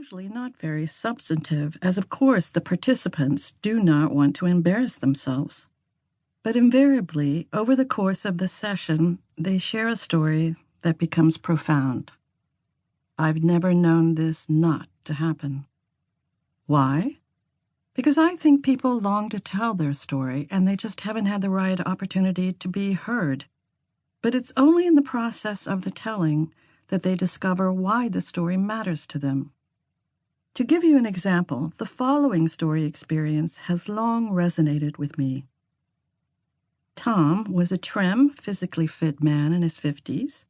usually not very substantive, as of course the participants do not want to embarrass themselves. But invariably, over the course of the session, they share a story that becomes profound. I've never known this not to happen. Why? Because I think people long to tell their story, and they just haven't had the right opportunity to be heard. But it's only in the process of the telling that they discover why the story matters to them. To give you an example, the following story experience has long resonated with me. Tom was a trim, physically fit man in his 50s,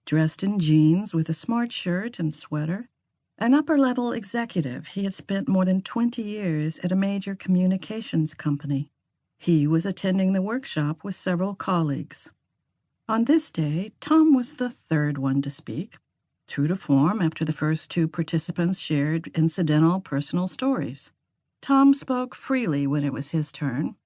dressed in jeans with a smart shirt and sweater. An upper-level executive, he had spent more than 20 years at a major communications company. He was attending the workshop with several colleagues. On this day, Tom was the third one to speak. True to form, after the first two participants shared incidental personal stories. Tom spoke freely when it was his turn.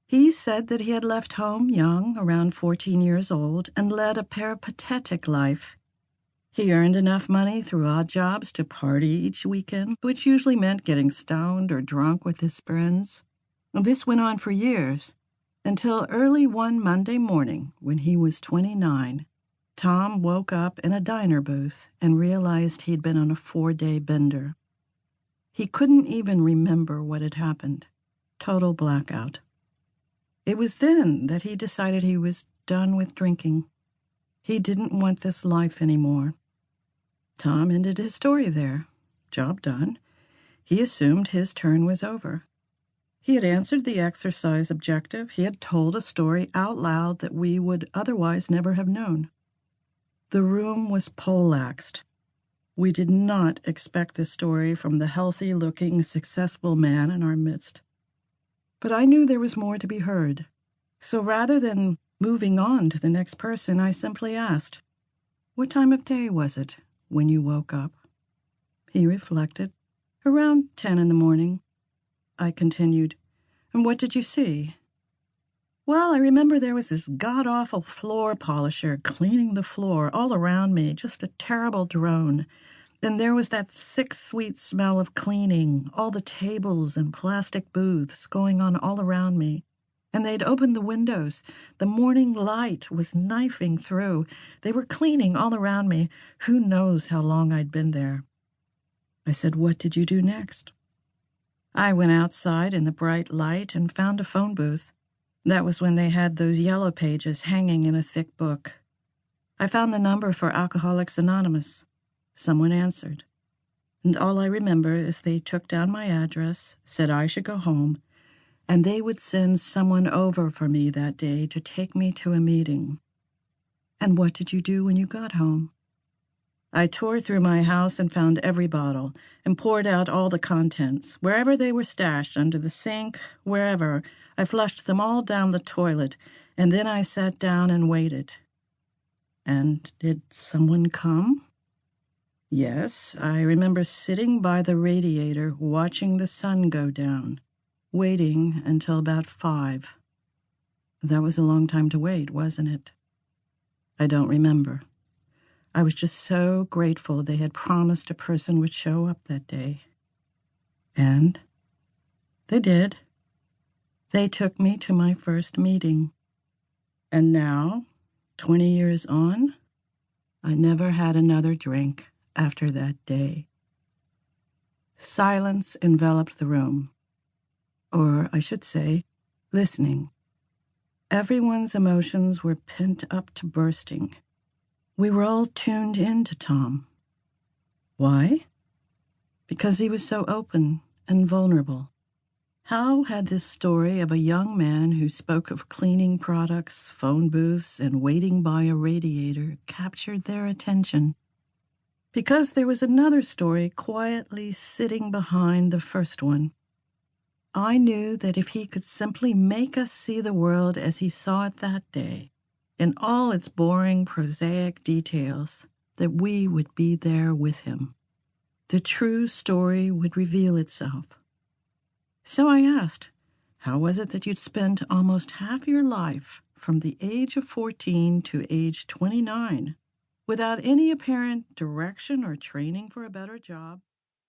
He said that he had left home young, around 14 years old, and led a peripatetic life. He earned enough money through odd jobs to party each weekend, which usually meant getting stoned or drunk with his friends. This went on for years, until early one Monday morning, when he was 29, Tom woke up in a diner booth and realized he'd been on a 4-day bender. He couldn't even remember what had happened. Total blackout. It was then that he decided he was done with drinking. He didn't want this life anymore. Tom ended his story there. Job done. He assumed his turn was over. He had answered the exercise objective. He had told a story out loud that we would otherwise never have known. The room was poleaxed. We did not expect this story from the healthy-looking, successful man in our midst. But I knew there was more to be heard. So rather than moving on to the next person, I simply asked, "What time of day was it when you woke up?" He reflected. "Around 10 in the morning." I continued, "And what did you see?" "Well, I remember there was this god-awful floor polisher cleaning the floor all around me, just a terrible drone. Then there was that sick, sweet smell of cleaning, all the tables and plastic booths going on all around me. And they'd opened the windows. The morning light was knifing through. They were cleaning all around me. Who knows how long I'd been there?" I said, "What did you do next?" "I went outside in the bright light and found a phone booth. That was when they had those yellow pages hanging in a thick book. I found the number for Alcoholics Anonymous. Someone answered. And all I remember is they took down my address, said I should go home, and they would send someone over for me that day to take me to a meeting." "And what did you do when you got home?" "I tore through my house and found every bottle and poured out all the contents. Wherever they were stashed, under the sink, wherever, I flushed them all down the toilet, and then I sat down and waited." "And did someone come?" "Yes, I remember sitting by the radiator watching the sun go down, waiting until about 5. That was a long time to wait, wasn't it?" "I don't remember. I was just so grateful they had promised a person would show up that day." "And?" "They did. They took me to my first meeting. And now, 20 years on, I never had another drink after that day." Silence enveloped the room. Or, I should say, listening. Everyone's emotions were pent up to bursting. We were all tuned in to Tom. Why? Because he was so open and vulnerable. How had this story of a young man who spoke of cleaning products, phone booths, and waiting by a radiator captured their attention? Because there was another story quietly sitting behind the first one. I knew that if he could simply make us see the world as he saw it that day, in all its boring, prosaic details, that we would be there with him. The true story would reveal itself. So I asked, how was it that you'd spent almost half your life, from the age of 14 to age 29, without any apparent direction or training for a better job?